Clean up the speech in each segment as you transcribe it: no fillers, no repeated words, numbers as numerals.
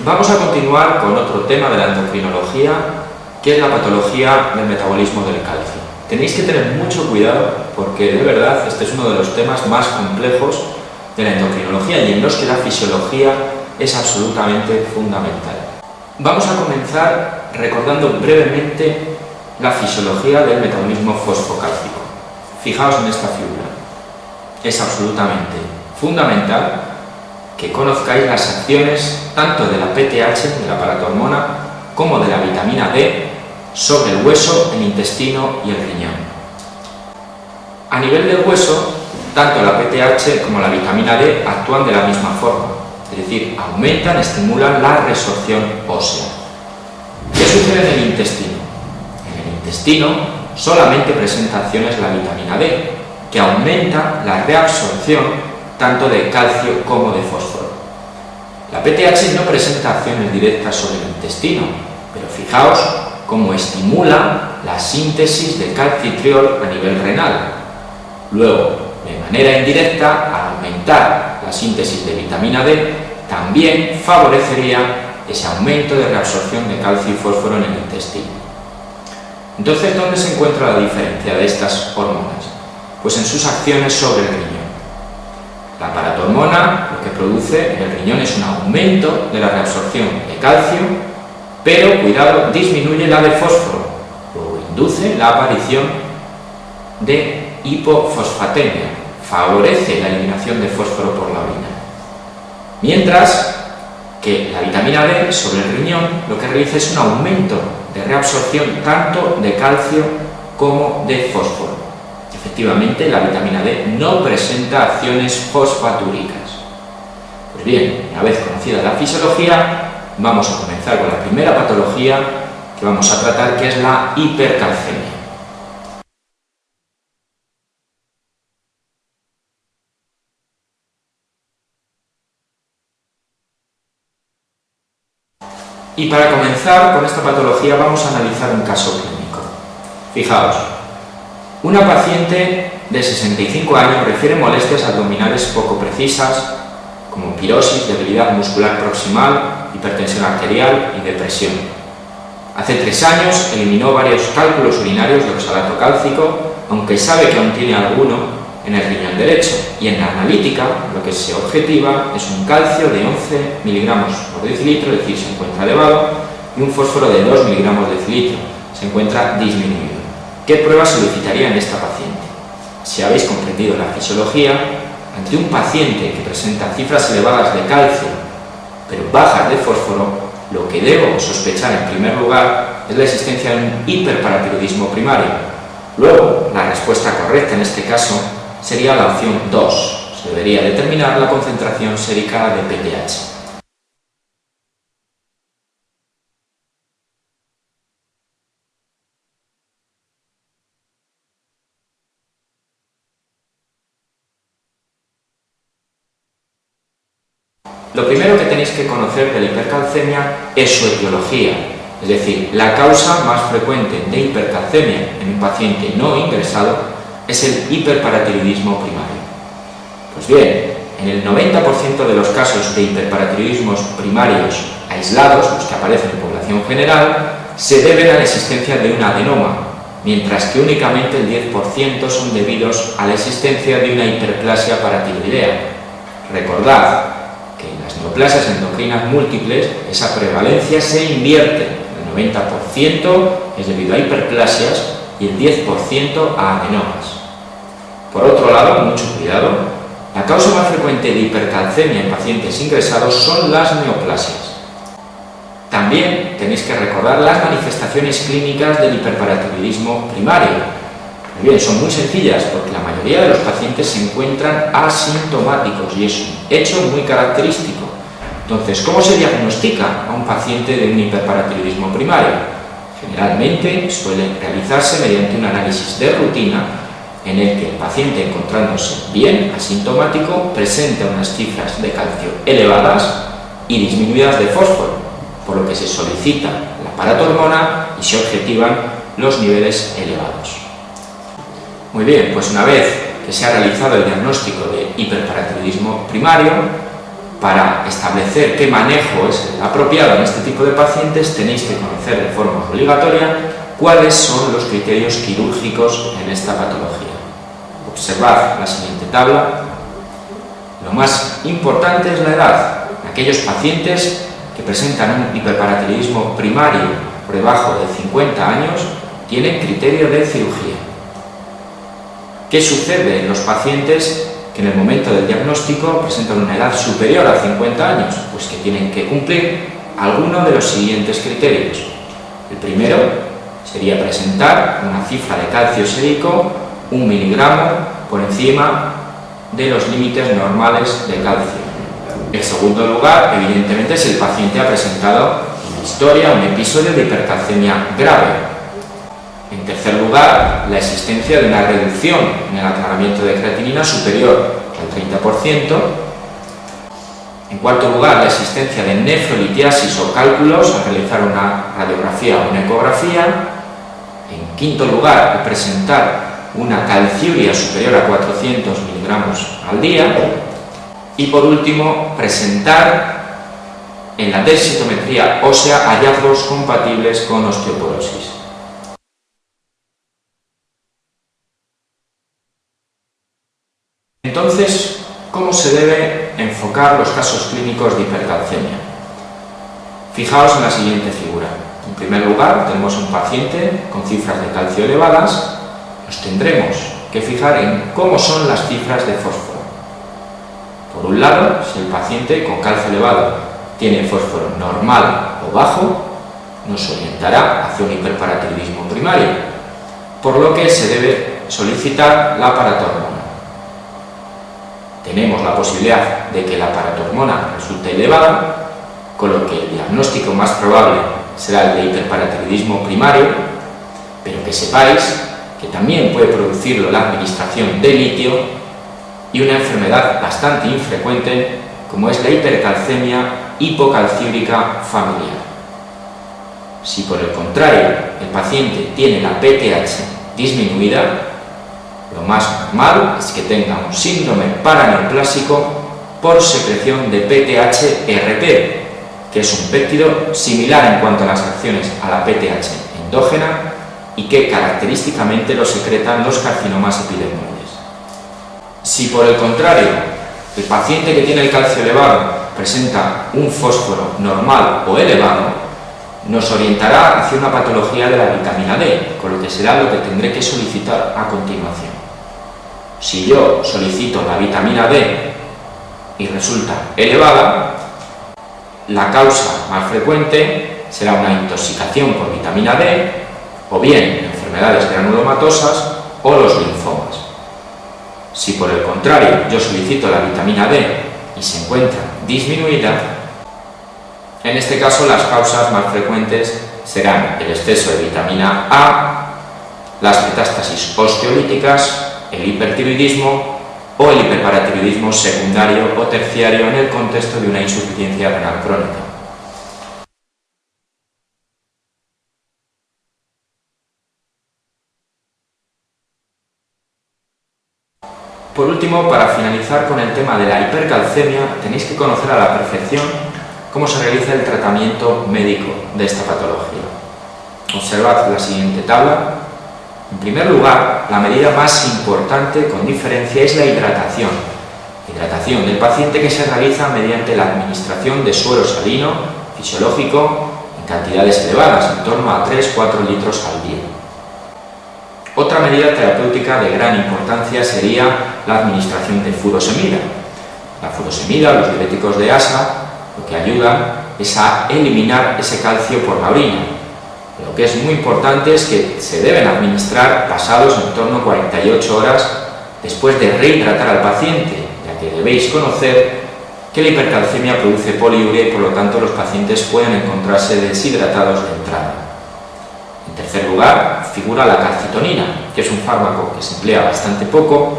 Vamos a continuar con otro tema de la endocrinología, que es la patología del metabolismo del calcio. Tenéis que tener mucho cuidado porque de verdad este es uno de los temas más complejos de la endocrinología y en los que la fisiología es absolutamente fundamental. Vamos a comenzar recordando brevemente la fisiología del metabolismo fosfocálcico. Fijaos en esta figura. Es absolutamente fundamental que conozcáis las acciones tanto de la PTH, de la paratormona, como de la vitamina D sobre el hueso, el intestino y el riñón. A nivel del hueso, tanto la PTH como la vitamina D actúan de la misma forma, es decir, aumentan, estimulan la resorción ósea. ¿Qué sucede en el intestino? En el intestino solamente presenta acciones la vitamina D, que aumenta la reabsorción tanto de calcio como de fósforo. La PTH no presenta acciones directas sobre el intestino, pero fijaos cómo estimula la síntesis de calcitriol a nivel renal. Luego, de manera indirecta, al aumentar la síntesis de vitamina D, también favorecería ese aumento de reabsorción de calcio y fósforo en el intestino. Entonces, ¿dónde se encuentra la diferencia de estas hormonas? Pues en sus acciones sobre el riñón. La paratormona lo que produce en el riñón es un aumento de la reabsorción de calcio, pero, cuidado, disminuye la de fósforo, luego induce la aparición de hipofosfatemia, favorece la eliminación de fósforo por la orina. Mientras que la vitamina D sobre el riñón lo que realiza es un aumento de reabsorción tanto de calcio como de fósforo. Efectivamente, la vitamina D no presenta acciones fosfatúricas. Pues bien, una vez conocida la fisiología, vamos a comenzar con la primera patología que vamos a tratar, que es la hipercalcemia. Y para comenzar con esta patología vamos a analizar un caso clínico. Fijaos. Una paciente de 65 años refiere molestias abdominales poco precisas, como pirosis, debilidad muscular proximal, hipertensión arterial y depresión. Hace 3 años eliminó varios cálculos urinarios de oxalato cálcico, aunque sabe que aún tiene alguno en el riñón derecho, y en la analítica lo que se objetiva es un calcio de 11 miligramos por decilitro, es decir, se encuentra elevado, y un fósforo de 2 miligramos decilitro, se encuentra disminuido. ¿Qué pruebas solicitaría en esta paciente? Si habéis comprendido la fisiología, ante un paciente que presenta cifras elevadas de calcio, pero bajas de fósforo, lo que debo sospechar en primer lugar es la existencia de un hiperparatiroidismo primario. Luego, la respuesta correcta en este caso sería la opción 2. Se debería determinar la concentración sérica de PTH. Lo primero que tenéis que conocer de la hipercalcemia es su etiología, es decir, la causa más frecuente de hipercalcemia en un paciente no ingresado es el hiperparatiroidismo primario. Pues bien, en el 90% de los casos de hiperparatiroidismos primarios aislados, los que aparecen en población general, se deben a la existencia de un adenoma, mientras que únicamente el 10% son debidos a la existencia de una hiperplasia paratiroidea. Recordad que en las neoplasias endocrinas múltiples esa prevalencia se invierte, el 90% es debido a hiperplasias y el 10% a adenomas. Por otro lado, mucho cuidado, la causa más frecuente de hipercalcemia en pacientes ingresados son las neoplasias. También tenéis que recordar las manifestaciones clínicas del hiperparatiroidismo primario. Bien, son muy sencillas porque la mayoría de los pacientes se encuentran asintomáticos y es un hecho muy característico. Entonces, ¿cómo se diagnostica a un paciente de un hiperparatiroidismo primario? Generalmente suele realizarse mediante un análisis de rutina en el que el paciente, encontrándose bien asintomático, presenta unas cifras de calcio elevadas y disminuidas de fósforo, por lo que se solicita la paratormona y se objetivan los niveles elevados. Muy bien, pues una vez que se ha realizado el diagnóstico de hiperparatiroidismo primario, Para establecer qué manejo es el apropiado en este tipo de pacientes, tenéis que conocer de forma obligatoria cuáles son los criterios quirúrgicos en esta patología. Observad la siguiente tabla. Lo más importante es la edad. Aquellos pacientes que presentan un hiperparatiroidismo primario por debajo de 50 años tienen criterio de cirugía. ¿Qué sucede en los pacientes que en el momento del diagnóstico presentan una edad superior a 50 años? Pues que tienen que cumplir alguno de los siguientes criterios. El primero sería presentar una cifra de calcio sérico 1 miligramo por encima de los límites normales de calcio. En segundo lugar, evidentemente, si el paciente ha presentado en historia un episodio de hipercalcemia grave. En tercer lugar, la existencia de una reducción en el aclaramiento de creatinina superior al 30%. En cuarto lugar, la existencia de nefrolitiasis o cálculos al realizar una radiografía o una ecografía. En quinto lugar, el presentar una calciuria superior a 400 miligramos al día. Y por último, presentar en la densitometría ósea hallazgos compatibles con osteoporosis. Entonces, ¿cómo se debe enfocar los casos clínicos de hipercalcemia? Fijaos en la siguiente figura. En primer lugar, tenemos un paciente con cifras de calcio elevadas. Nos tendremos que fijar en cómo son las cifras de fósforo. Por un lado, si el paciente con calcio elevado tiene fósforo normal o bajo, nos orientará hacia un hiperparatiroidismo primario, por lo que se debe solicitar la paratormona. Tenemos la posibilidad de que la paratormona resulte elevada, con lo que el diagnóstico más probable será el de hiperparatiroidismo primario, pero que sepáis que también puede producirlo la administración de litio y una enfermedad bastante infrecuente como es la hipercalcemia hipocalciúrica familiar. Si por el contrario el paciente tiene la PTH disminuida, lo más normal es que tenga un síndrome paraneoplásico por secreción de PTH-RP, que es un péptido similar en cuanto a las acciones a la PTH endógena y que característicamente lo secretan los carcinomas epidermoides. Si por el contrario el paciente que tiene el calcio elevado presenta un fósforo normal o elevado, nos orientará hacia una patología de la vitamina D, con lo que será lo que tendré que solicitar a continuación. Si yo solicito la vitamina D y resulta elevada, la causa más frecuente será una intoxicación por vitamina D, o bien enfermedades granulomatosas o los linfomas. Si por el contrario yo solicito la vitamina D y se encuentra disminuida, en este caso las causas más frecuentes serán el exceso de vitamina A, las metástasis osteolíticas, el hipertiroidismo o el hiperparatiroidismo secundario o terciario en el contexto de una insuficiencia renal crónica. Por último, para finalizar con el tema de la hipercalcemia, tenéis que conocer a la perfección cómo se realiza el tratamiento médico de esta patología. Observad la siguiente tabla. En primer lugar, la medida más importante con diferencia es la hidratación. Hidratación del paciente que se realiza mediante la administración de suero salino fisiológico en cantidades elevadas, en torno a 3-4 litros al día. Otra medida terapéutica de gran importancia sería la administración de furosemida. La furosemida, los diuréticos de ASA, lo que ayudan es a eliminar ese calcio por la orina. Lo que es muy importante es que se deben administrar pasados en torno a 48 horas después de rehidratar al paciente, ya que debéis conocer que la hipercalcemia produce poliuria y por lo tanto los pacientes pueden encontrarse deshidratados de entrada. En tercer lugar, figura la calcitonina, que es un fármaco que se emplea bastante poco,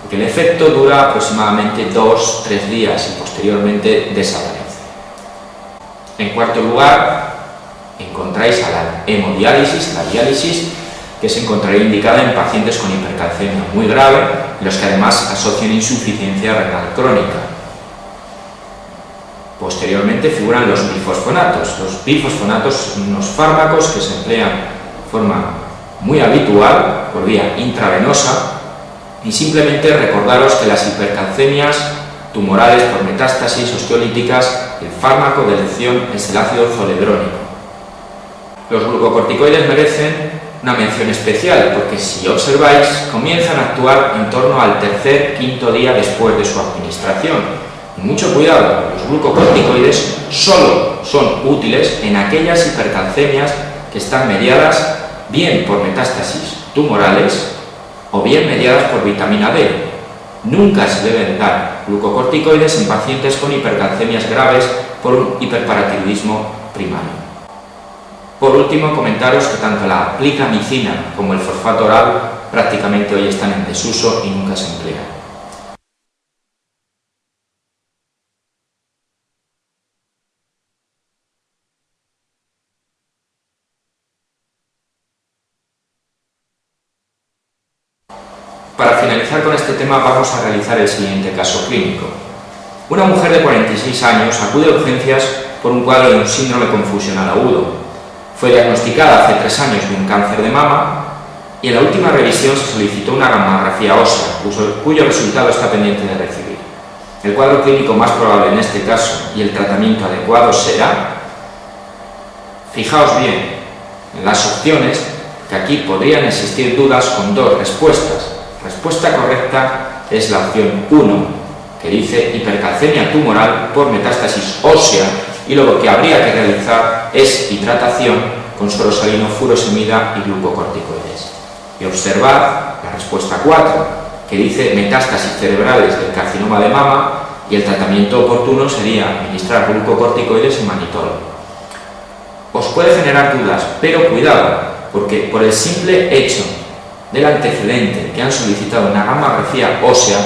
porque el efecto dura aproximadamente 2-3 días y posteriormente desaparece. En cuarto lugar, encontráis a la hemodiálisis, la diálisis, que se encontrará indicada en pacientes con hipercalcemia muy grave, en los que además asocian insuficiencia renal crónica. Posteriormente figuran los bifosfonatos. Los bifosfonatos son unos fármacos que se emplean de forma muy habitual por vía intravenosa, y simplemente recordaros que las hipercalcemias tumorales por metástasis osteolíticas, el fármaco de elección es el ácido zoledrónico. Los glucocorticoides merecen una mención especial porque, si observáis, comienzan a actuar en torno al tercer-quinto día después de su administración. Y mucho cuidado, los glucocorticoides solo son útiles en aquellas hipercalcemias que están mediadas bien por metástasis tumorales o bien mediadas por vitamina D. Nunca se deben dar glucocorticoides en pacientes con hipercalcemias graves por un hiperparatiroidismo primario. Por último, comentaros que tanto la plicamicina como el fosfato oral prácticamente hoy están en desuso y nunca se emplean. Para finalizar con este tema, vamos a realizar el siguiente caso clínico. Una mujer de 46 años acude a urgencias por un cuadro de un síndrome confusional agudo. Fue diagnosticada hace 3 años de un cáncer de mama y en la última revisión se solicitó una gamografía ósea, cuyo resultado está pendiente de recibir. El cuadro clínico más probable en este caso y el tratamiento adecuado será, fijaos bien en las opciones, que aquí podrían existir dudas con 2 respuestas. Respuesta correcta es la opción 1, que dice hipercalcemia tumoral por metástasis ósea, y lo que habría que realizar es hidratación con sorosalino, furosemida y glucocorticoides. Y observad la respuesta 4, que dice metástasis cerebrales del carcinoma de mama, y el tratamiento oportuno sería administrar glucocorticoides y manitol. Os puede generar dudas, pero cuidado, porque por el simple hecho del antecedente que han solicitado una gamografía ósea,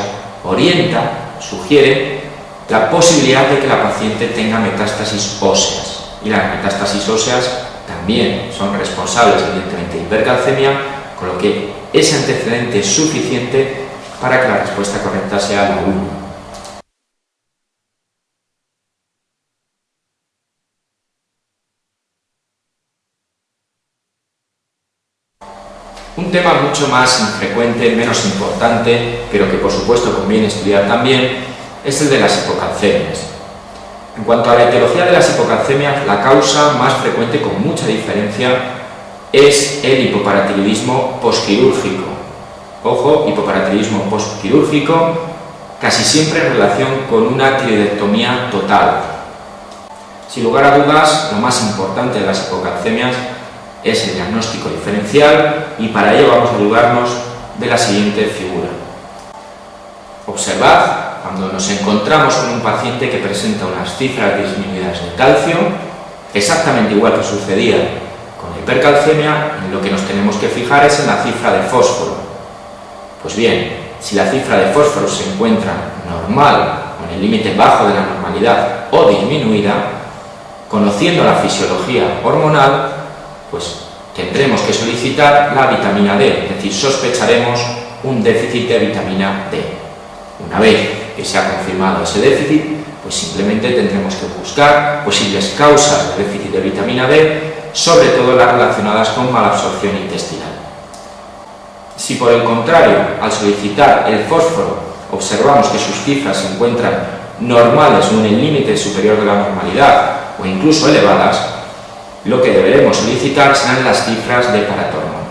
sugiere la posibilidad de que la paciente tenga metástasis óseas. Y las metástasis óseas también son responsables, evidentemente, de hipercalcemia, con lo que ese antecedente es suficiente para que la respuesta correcta sea la 1. Un tema mucho más infrecuente, menos importante, pero que por supuesto conviene estudiar también, es el de las hipocalcemias. En cuanto a la etiología de las hipocalcemias, la causa más frecuente, con mucha diferencia, es el hipoparatiroidismo posquirúrgico. Ojo, hipoparatiroidismo posquirúrgico, casi siempre en relación con una tiroidectomía total. Sin lugar a dudas, lo más importante de las hipocalcemias es el diagnóstico diferencial, y para ello vamos a ayudarnos de la siguiente figura. Observad, cuando nos encontramos con un paciente que presenta unas cifras disminuidas de calcio, exactamente igual que sucedía con la hipercalcemia, en lo que nos tenemos que fijar es en la cifra de fósforo. Pues bien, si la cifra de fósforo se encuentra normal o en el límite bajo de la normalidad o disminuida, conociendo la fisiología hormonal, pues tendremos que solicitar la vitamina D, es decir, sospecharemos un déficit de vitamina D. Una vez que se ha confirmado ese déficit, pues simplemente tendremos que buscar posibles causas de déficit de vitamina D, sobre todo las relacionadas con malabsorción intestinal. Si por el contrario, al solicitar el fósforo, observamos que sus cifras se encuentran normales o en el límite superior de la normalidad o incluso elevadas, lo que deberemos solicitar serán las cifras de paratormón.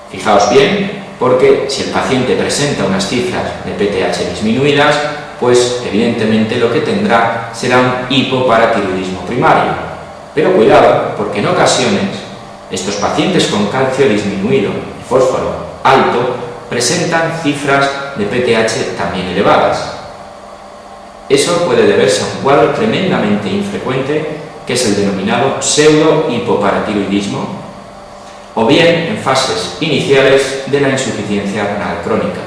Fijaos bien, porque si el paciente presenta unas cifras de PTH disminuidas, pues evidentemente lo que tendrá será un hipoparatiroidismo primario. Pero cuidado, porque en ocasiones estos pacientes con calcio disminuido y fósforo alto presentan cifras de PTH también elevadas. Eso puede deberse a un cuadro tremendamente infrecuente, que es el denominado pseudo-hipoparatiroidismo, o bien en fases iniciales de la insuficiencia renal crónica.